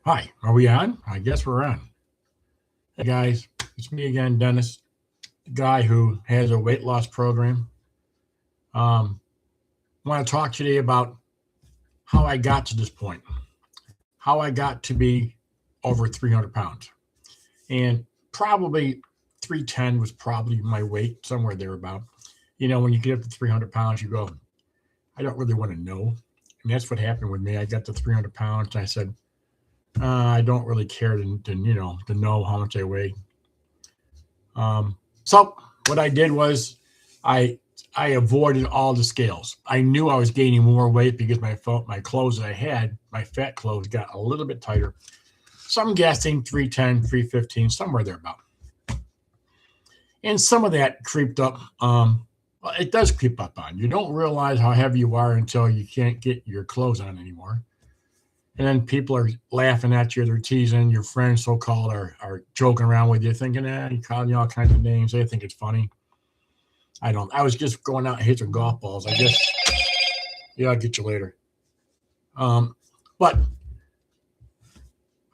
Hi, are we on? I guess we're on. Hey guys, it's me again, Dennis, the guy who has a weight loss program. I want to talk today about how I got to this point, how I got to be over 300 pounds. And probably 310 was probably my weight, somewhere there about. When you get up to 300 pounds, you go, I don't really want to know. And that's what happened with me. I got to 300 pounds and I said, I don't really care to know how much I weigh. So what I did was I I avoided all the scales. I knew I was gaining more weight because my clothes that I had, my fat clothes, got a little bit tighter. So I'm guessing 310, 315, somewhere there about. And some of that creeped up. Well, it does creep up on you. Don't realize how heavy you are until you can't get your clothes on anymore. And then people are laughing at you, they're teasing, your friends so called are joking around with you, thinking, you calling you all kinds of names. They think it's funny. I don't. I was just going out and hitting golf balls. I guess, yeah, I'll get you later. But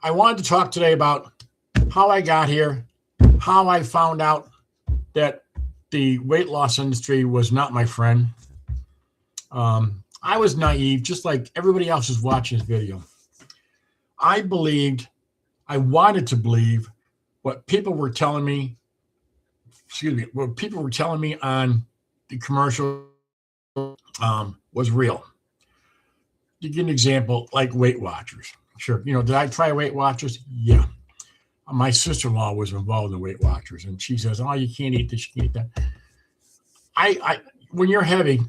I wanted to talk today about how I got here, how I found out that the weight loss industry was not my friend. I was naive, just like everybody else is watching this video. I wanted to believe what people were telling me, what people were telling me on the commercial was real. To give an example, like Weight Watchers. Sure. Did I try Weight Watchers? Yeah. My sister-in-law was involved in Weight Watchers, and she says, "Oh, you can't eat this, you can't eat that." When you're heavy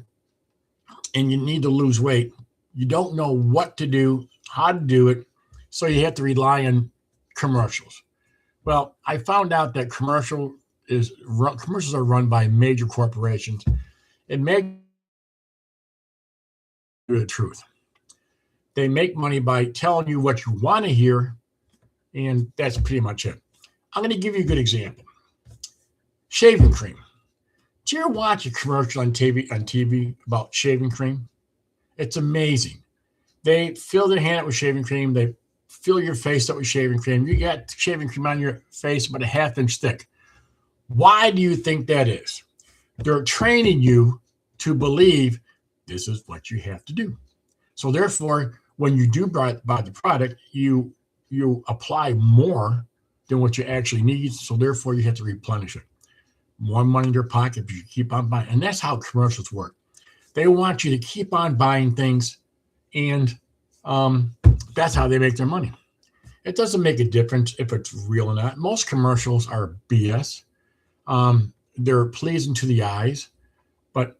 and you need to lose weight, you don't know what to do, how to do it, so you have to rely on commercials. Well, I found out that commercials are run by major corporations, and make the truth. They make money by telling you what you want to hear, and that's pretty much it. I'm going to give you a good example. Shaving cream. Do you ever watch a commercial on TV about shaving cream? It's amazing. They fill their hand up with shaving cream. They fill your face up with shaving cream. You got shaving cream on your face about a half-inch thick. Why do you think that is? They're training you to believe this is what you have to do. So therefore, when you do buy the product, you apply more than what you actually need. So therefore, you have to replenish it. More money in your pocket, but you keep on buying. And that's how commercials work. They want you to keep on buying things, and that's how they make their money. It doesn't make a difference if it's real or not. Most commercials are BS. They're pleasing to the eyes, but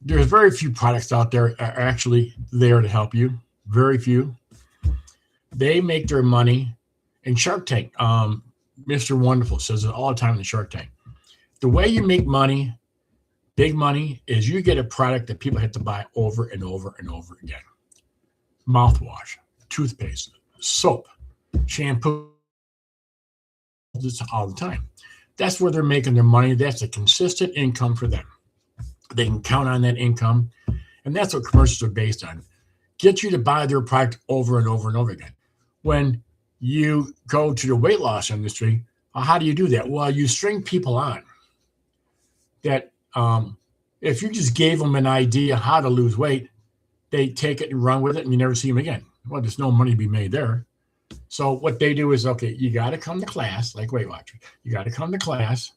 there's very few products out there are actually there to help you. Very few. They make their money in Shark Tank. Mr. Wonderful says it all the time in the Shark Tank. The way you make money, big money, is you get a product that people have to buy over and over and over again. Mouthwash, toothpaste, soap, shampoo, all the time. That's where they're making their money. That's a consistent income for them. They can count on that income. And that's what commercials are based on. Get you to buy their product over and over and over again. When you go to the weight loss industry, how do you do that? Well, you string people on that if you just gave them an idea how to lose weight, they take it and run with it and you never see them again. Well, there's no money to be made there. So what they do is, okay, you got to come to class, like Weight Watchers. You got to come to class,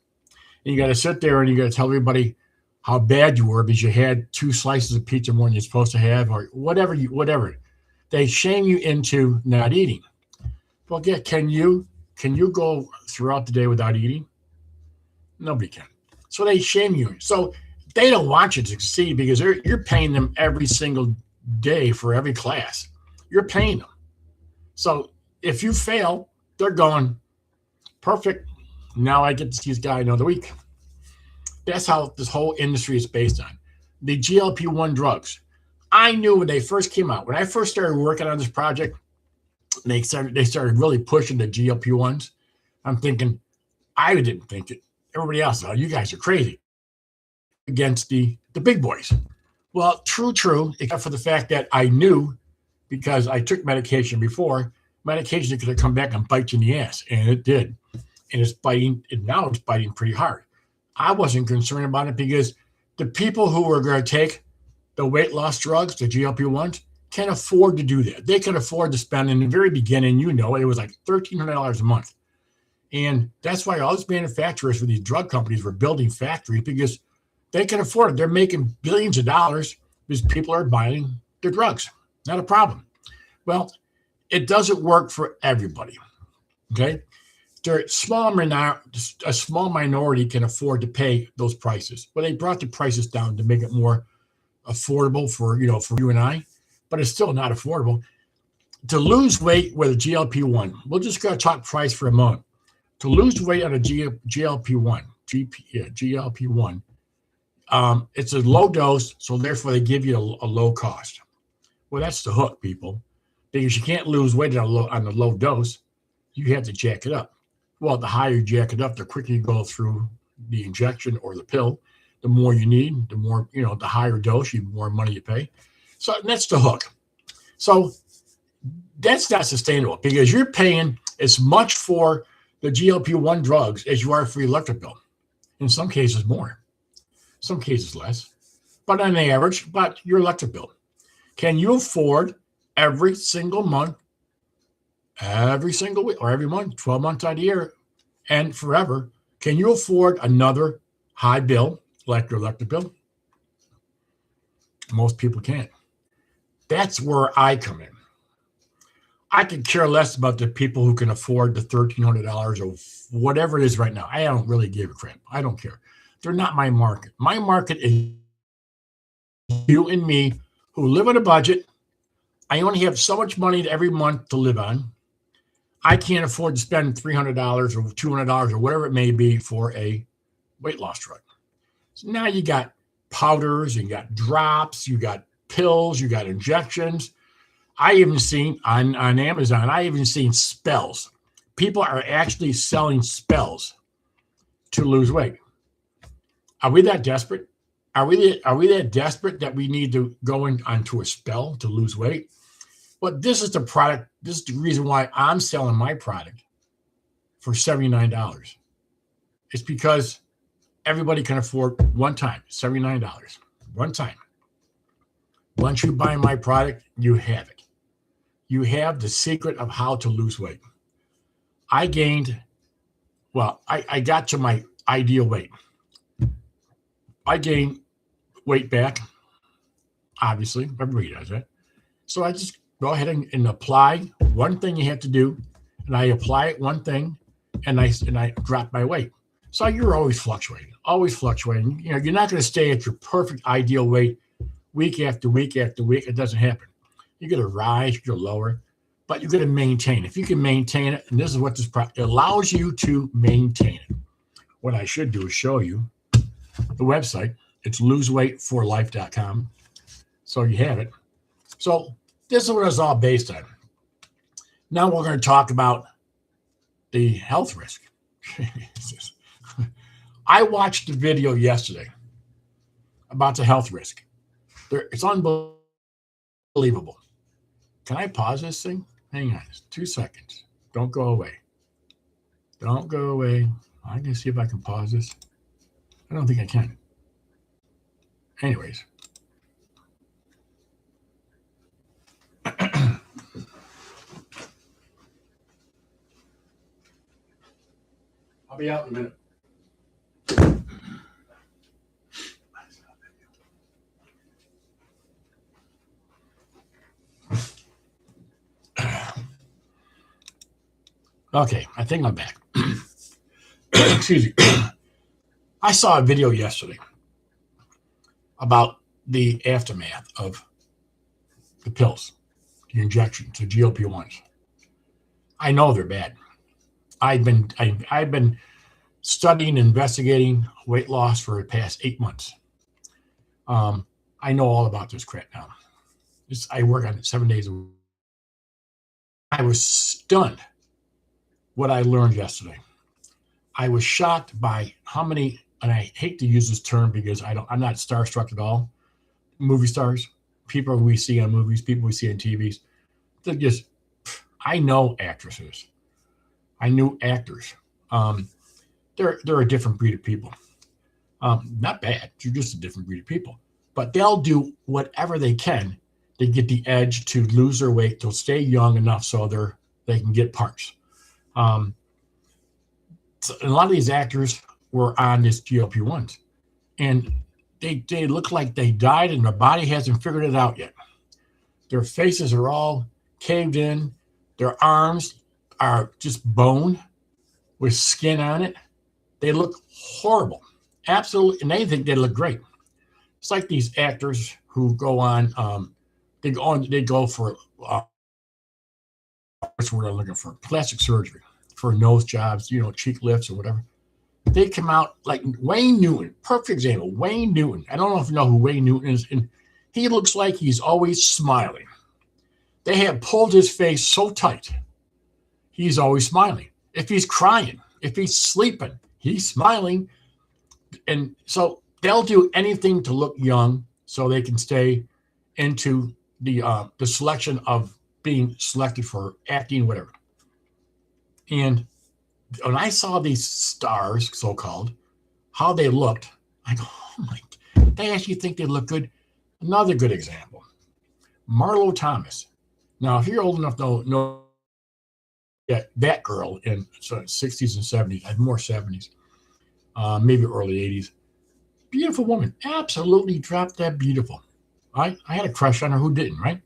and you got to sit there and you got to tell everybody how bad you were because you had 2 slices of pizza more than you're supposed to have, or whatever. They shame you into not eating. Well, yeah, can you go throughout the day without eating? Nobody can. So they shame you. So they don't want you to succeed because you're paying them every single day for every class. You're paying them. So if you fail, they're going, perfect. Now I get to see this guy another week. That's how this whole industry is based on. The GLP-1 drugs. I knew when they first came out, when I first started working on this project, they started really pushing the GLP-1s. I'm thinking, I didn't think it. Everybody else, oh, you guys are crazy. Against the big boys. Well, true, except for the fact that I knew, because I took medication before, medication is going to come back and bite you in the ass. And it did. And it's biting, and now it's biting pretty hard. I wasn't concerned about it because the people who were going to take the weight loss drugs, the GLP-1s, can afford to do that. They can afford to spend in the very beginning, it was like $1,300 a month. And that's why all these manufacturers for these drug companies were building factories, because they can afford it. They're making billions of dollars because people are buying their drugs. Not a problem. Well, it doesn't work for everybody. Okay? A small minority can afford to pay those prices. Well, they brought the prices down to make it more affordable for you and I, but it's still not affordable. To lose weight with a GLP-1, we're just going to talk price for a moment. To lose weight on a GLP-1, it's a low dose, so therefore they give you a low cost. Well, that's the hook, people, because you can't lose weight on the low dose. You have to jack it up. Well, the higher you jack it up, the quicker you go through the injection or the pill. The more you need, the more, the higher dose, the more money you pay. So that's the hook. So that's not sustainable, because you're paying as much for the GLP-1 drugs as you are for your electric bill. In some cases more, some cases less, but on average, about your electric bill. Can you afford every single month, every single week, or every month, 12 months out of the year, and forever, can you afford another high bill like your electric bill? Most people can't. That's where I come in. I could care less about the people who can afford the $1,300 or whatever it is right now. I don't really give a crap. I don't care. They're not my market. My market is you and me who live on a budget. I only have so much money every month to live on. I can't afford to spend $300 or $200 or whatever it may be for a weight loss drug. So now you got powders, you got drops, you got pills, you got injections. I even seen on Amazon, I even seen spells. People are actually selling spells to lose weight. Are we that desperate? Are we that desperate that we need to go onto a spell to lose weight? But this is the product. This is the reason why I'm selling my product for $79. It's because everybody can afford one time, $79, one time. Once you buy my product, you have it. You have the secret of how to lose weight. I got to my ideal weight. I gained weight back, obviously. Everybody does that. So I just go ahead and apply one thing you have to do, and I apply it one thing, and I drop my weight. So you're always fluctuating. You're not going to stay at your perfect ideal weight week after week after week. It doesn't happen. You're going to rise, you're going to lower, but you're going to maintain. If you can maintain it, and this is what this product allows you to maintain it. What I should do is show you the website. It's loseweightforlife.com. So you have it. So this is what it's all based on. Now we're going to talk about the health risk. I watched the video yesterday about the health risk. It's unbelievable. Can I pause this thing? Hang on, 2 seconds. Don't go away. Don't go away. I can see if I can pause this. I don't think I can. Anyways. I'll be out in a minute. Okay, I think I'm back. Excuse me. I saw a video yesterday about the aftermath of the pills, the injections, the GLP-1s. I know they're bad. I've been studying, investigating weight loss for the past 8 months. I know all about this crap now. I work on it 7 days a week. I was stunned what I learned yesterday. I was shocked by how many, and I hate to use this term because I'm not starstruck at all. Movie stars, people we see on movies, people we see on TVs, they're just I know actresses. I knew actors. Um, they're a different breed of people. Not bad. They're just a different breed of people. But they'll do whatever they can to get the edge to lose their weight, to stay young enough so they can get parts. Um, so a lot of these actors were on this GLP-1s, and they look like they died, and their body hasn't figured it out yet. Their faces are all caved in. Their arms are just bone with skin on it. They look horrible. Absolutely. And they think they look great. It's like these actors who go on, they go for, what's the word I'm looking for? Plastic surgery for nose jobs, cheek lifts or whatever. They come out like Wayne Newton, perfect example. Wayne Newton. I don't know if you know who Wayne Newton is. And he looks like he's always smiling. They have pulled his face so tight. He's always smiling. If he's crying, if he's sleeping, he's smiling. And so they'll do anything to look young so they can stay into the selection of being selected for acting, whatever. And when I saw these stars, so-called, how they looked, I go, oh my, they actually think they look good. Another good example, Marlo Thomas. Now, if you're old enough to know that girl in the 60s and 70s, more 70s, maybe early 80s, beautiful woman, absolutely dropped that beautiful. I had a crush on her. Who didn't, right?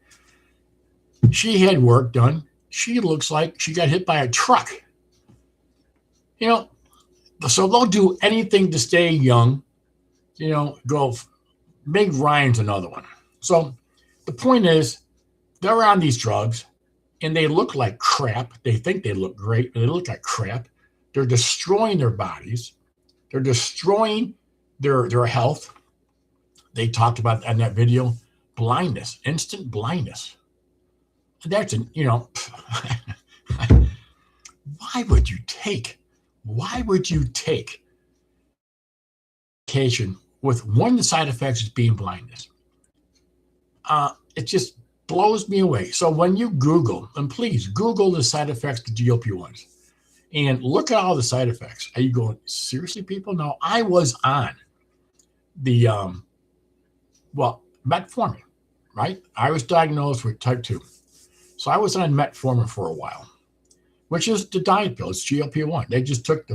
She had work done. She looks like she got hit by a truck. So they'll do anything to stay young. Go. Meg Ryan's another one. So the point is, they're on these drugs, and they look like crap. They think they look great, but they look like crap. They're destroying their bodies. They're destroying their health. They talked about on that video, blindness, instant blindness. That's why would you take medication with one of the side effects is being blindness? It just blows me away. So when you Google, and please Google the side effects of GLP-1s and look at all the side effects. Are you going, seriously, people? No, I was on the, metformin, right? I was diagnosed with type 2. So I was on metformin for a while, which is the diet pill. It's GLP-1. They just took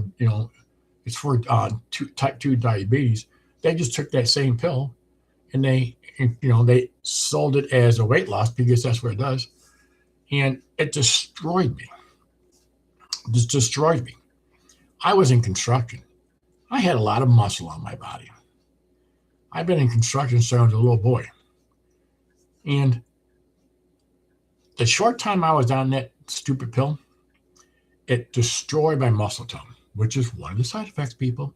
it's for type 2 diabetes. They just took that same pill and they sold it as a weight loss because that's what it does. And it destroyed me. Just destroyed me. I was in construction. I had a lot of muscle on my body. I've been in construction since I was a little boy. And the short time I was on that stupid pill, it destroyed my muscle tone, which is one of the side effects, people.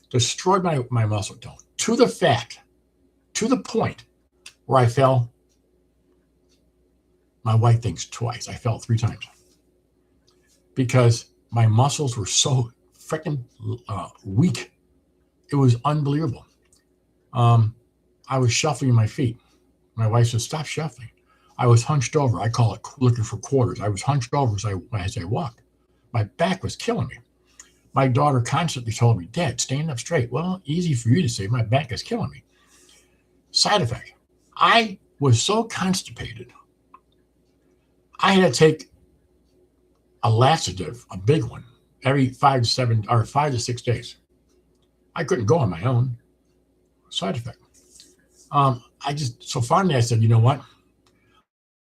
Destroyed my muscle tone to the point where I fell. My wife thinks twice. I fell 3 times because my muscles were so freaking weak. It was unbelievable. I was shuffling my feet. My wife said, stop shuffling. I was hunched over. I call it looking for quarters. I was hunched over as I walked. My back was killing me. My daughter constantly told me, Dad, stand up straight. Well, easy for you to say. My back is killing me. Side effect. I was so constipated. I had to take a laxative, a big one, every 5 to 6 days. I couldn't go on my own. Side effect. So finally I said, you know what?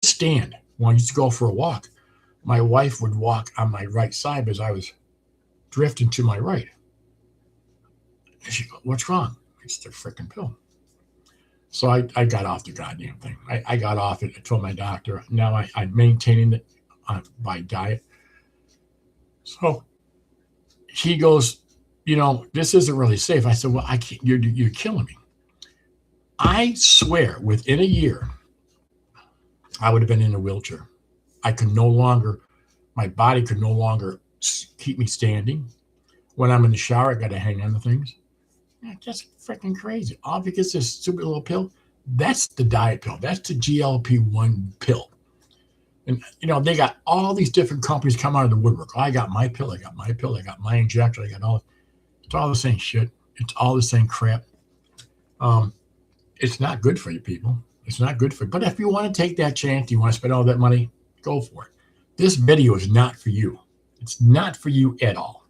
Stand. When I used to go for a walk, my wife would walk on my right side as I was drifting to my right. And she goes, what's wrong? It's the freaking pill. So I got off the goddamn thing. I got off it. I told my doctor. Now I'm maintaining it by diet. So he goes, this isn't really safe. I said, well, I can't. You're killing me. I swear, within a year, I would have been in a wheelchair. My body could no longer keep me standing. When I'm in the shower, I got to hang on to things. Yeah, just freaking crazy. All because this stupid little pill. That's the diet pill. That's the GLP-1 pill. And they got all these different companies come out of the woodwork. I got my pill, I got my pill, I got my injector, I got all. It's all the same shit. It's all the same crap. It's not good for you, people. It's not good for you. But if you want to take that chance, you want to spend all that money, go for it. This video is not for you. It's not for you at all.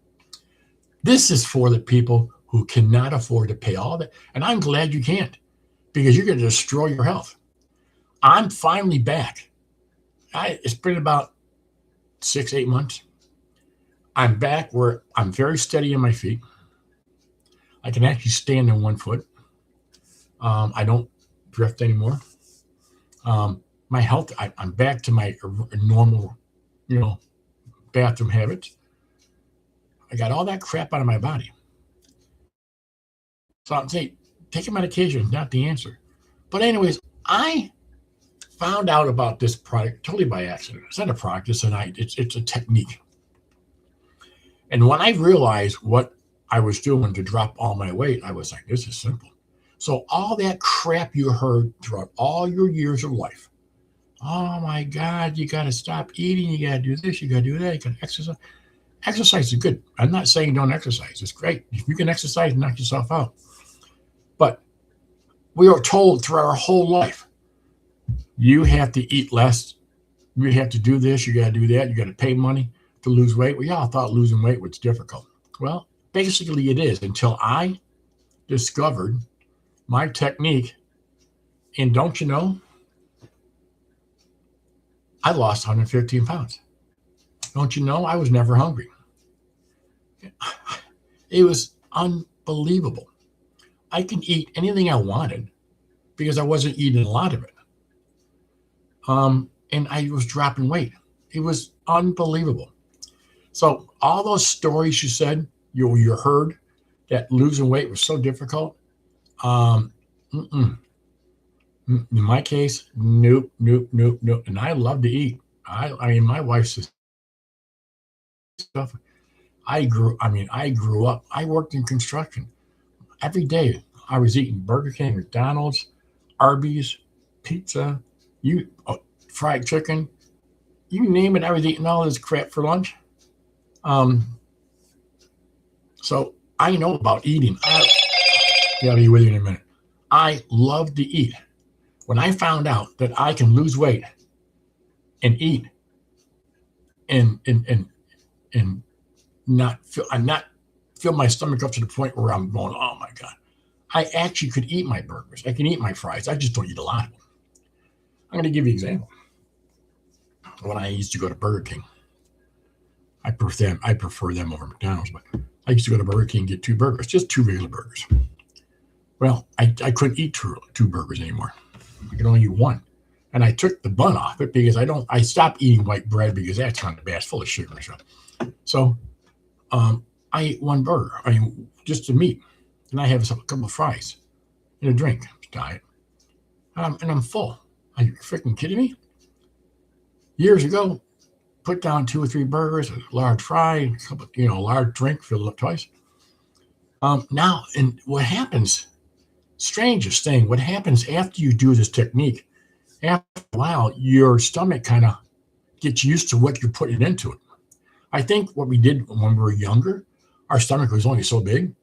This is for the people who cannot afford to pay all that. And I'm glad you can't, because you're going to destroy your health. I'm finally back. It's been about 6-8 months. I'm back where I'm very steady on my feet. I can actually stand on one foot. I don't drift anymore. My health, I'm back to my normal, bathroom habits. I got all that crap out of my body. So I'm saying, taking medication is not the answer. But anyways, I found out about this product totally by accident. It's not a product, it's a technique. And when I realized what I was doing to drop all my weight, I was like, this is simple. So all that crap you heard throughout all your years of life, oh my God, you got to stop eating, you got to do this, you got to do that, you got to exercise. Exercise is good. I'm not saying don't exercise. It's great. If you can exercise, knock yourself out. But we are told through our whole life, you have to eat less, you have to do this, you got to do that, you got to pay money to lose weight. We all thought losing weight was difficult. Well, basically it is, until I discovered my technique. And don't you know, I lost 115 pounds. Don't you know, I was never hungry. It was unbelievable. I can eat anything I wanted because I wasn't eating a lot of it. And I was dropping weight. It was unbelievable. So all those stories you said, you heard that losing weight was so difficult. In my case, nope. And I love to eat. I mean, my wife says stuff. I grew up. I worked in construction. Every day I was eating Burger King, McDonald's, Arby's, pizza, fried chicken, you name it. I was eating all this crap for lunch. So I know about eating. I'll be with you in a minute. I love to eat. When I found out that I can lose weight and eat and not fill my stomach up to the point where I'm going, oh my God, I actually could eat my burgers. I can eat my fries. I just don't eat a lot of them. I'm going to give you an example. When I used to go to Burger King, I prefer them over McDonald's, but I used to go to Burger King and get 2 burgers, just 2 regular burgers. Well, I couldn't eat 2 burgers anymore. I could only eat 1. And I took the bun off it because I stopped eating white bread because that's kind of bad. It's full of sugar and stuff. So I ate 1 burger, just the meat. And I have a couple of fries and a drink, diet. And I'm full. Are you freaking kidding me? Years ago, put down 2 or 3 burgers, a large fry, a couple, a large drink, fill it up twice. Now, and what happens, strangest thing, what happens after you do this technique, after a while, your stomach kind of gets used to what you're putting into it. I think what we did when we were younger, our stomach was only so big,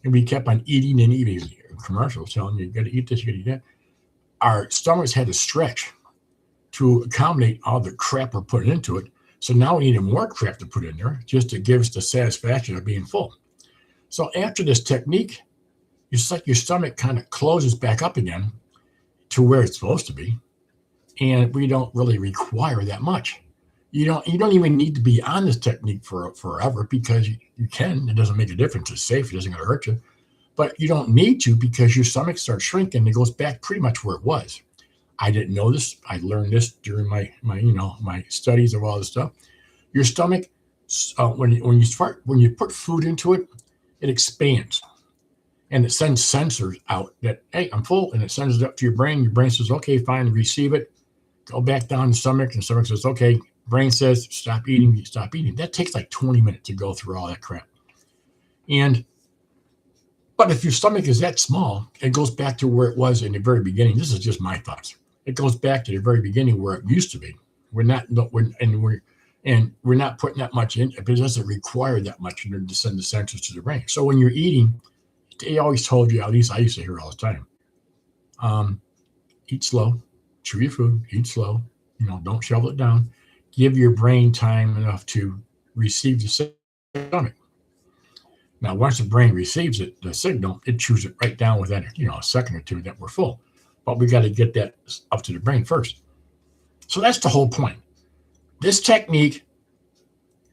and we kept on eating and eating. Commercials telling you got to eat this, you got to eat that. Our stomachs had to stretch to accommodate all the crap we're putting into it. So now we need more crap to put in there just to give us the satisfaction of being full. So after this technique, it's like your stomach kind of closes back up again to where it's supposed to be. And we don't really require that much. You don't even need to be on this technique for forever, because you can. It doesn't make a difference. It's safe. It doesn't going to hurt you. But you don't need to, because your stomach starts shrinking. It goes back pretty much where it was. I didn't know this. I learned this during my studies of all this stuff. Your stomach, when you put food into it, it expands, and it sends sensors out that, hey, I'm full, and it sends it up to your brain. Your brain says, okay, fine, receive it. Go back down the stomach, and the stomach says, okay. Brain says, stop eating. You stop eating. That takes like 20 minutes to go through all that crap. But if your stomach is that small, it goes back to where it was in the very beginning. This is just my thoughts. It goes back to the very beginning where it used to be, We're not putting that much in. It doesn't require that much to send the sensors to the brain. So when you're eating, they always told you, at least I used to hear all the time, eat slow, chew your food, eat slow, don't shovel it down. Give your brain time enough to receive the stomach. Now, once the brain receives it, the signal, it chews it right down within a second or two that we're full. But we got to get that up to the brain first. So that's the whole point. This technique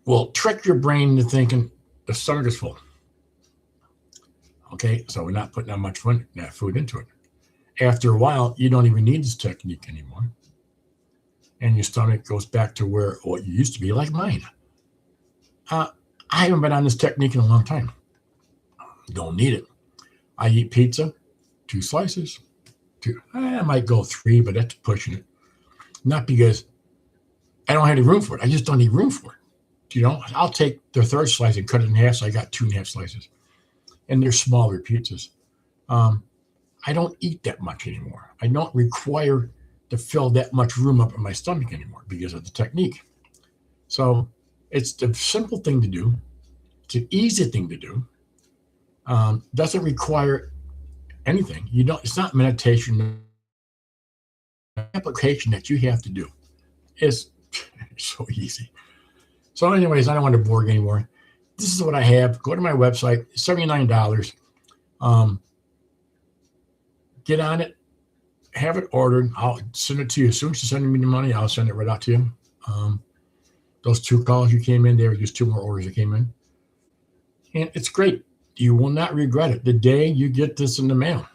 will trick your brain into thinking the stomach is full. Okay, so we're not putting that much food into it. After a while, you don't even need this technique anymore. And your stomach goes back to what you used to be, like mine. I haven't been on this technique in a long time. Don't need it. I eat pizza, 2 slices. I might go 3, but that's pushing it. Not because I don't have any room for it. I just don't need room for it. I'll take the 3rd slice and cut it in half, so I got 2.5 slices. And they're smaller pizzas. I don't eat that much anymore. I don't require to fill that much room up in my stomach anymore because of the technique. So it's the simple thing to do. It's an easy thing to do. Doesn't require anything. It's not meditation. The application that you have to do is so easy. So anyways, I don't want to bore you anymore. This is what I have. Go to my website, $79. Get on it, have it ordered. I'll send it to you. As soon as you send me the money, I'll send it right out to you. Those 2 calls you came in, there were just 2 more orders that came in. And it's great. You will not regret it. The day you get this in the mail,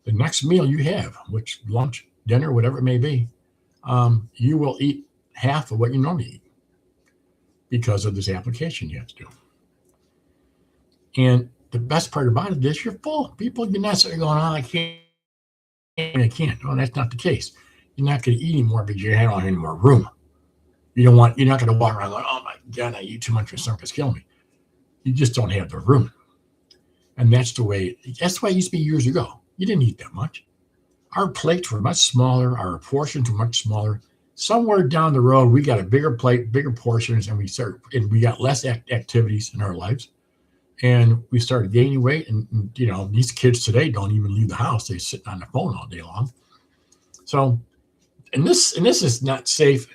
the next meal you have, which lunch, dinner, whatever it may be, you will eat half of what you normally eat because of this application you have to do. And the best part about it is you're full. People, you're not sitting going, I can't. No, that's not the case. You're not going to eat anymore because you don't have any more room. You're not going to walk around going, oh my God, I eat too much, my stomach is killing me. You just don't have the room. And that's the way it used to be years ago. You didn't eat that much. Our plates were much smaller. Our portions were much smaller. Somewhere down the road, we got a bigger plate, bigger portions, and we got less activities in our lives. And we started gaining weight. And these kids today don't even leave the house. They sit on the phone all day long. So, and this is not safe.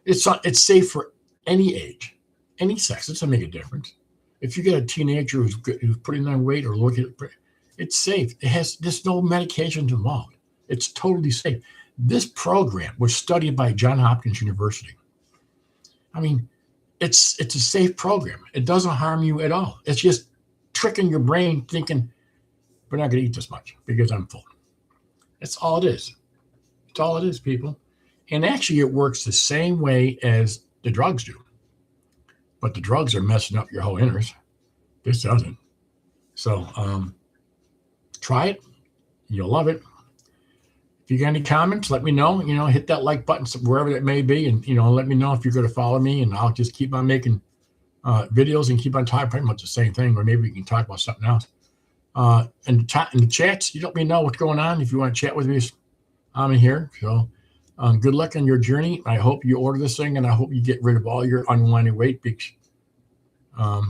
It's safe for any age, any sex. It doesn't make a difference. If you get a teenager who's putting on weight or looking at, it's safe. There's no medications involved. It's totally safe. This program was studied by Johns Hopkins University. I mean, it's a safe program. It doesn't harm you at all. It's just tricking your brain thinking, we're not going to eat this much because I'm full. That's all it is. It's all it is, people. And actually, it works the same way as the drugs do. But the drugs are messing up your whole innards. This doesn't. So try it. You'll love it. If you got any comments, let me know. Hit that like button wherever it may be. And, let me know if you're going to follow me. And I'll just keep on making videos and keep on talking pretty much the same thing. Or maybe we can talk about something else. In the chats, you let me know what's going on. If you want to chat with me, I'm in here. So good luck on your journey. I hope you order this thing, and I hope you get rid of all your unwanted weight because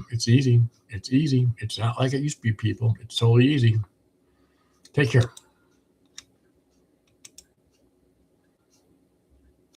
it's easy. It's easy. It's not like it used to be, people. It's totally easy. Take care.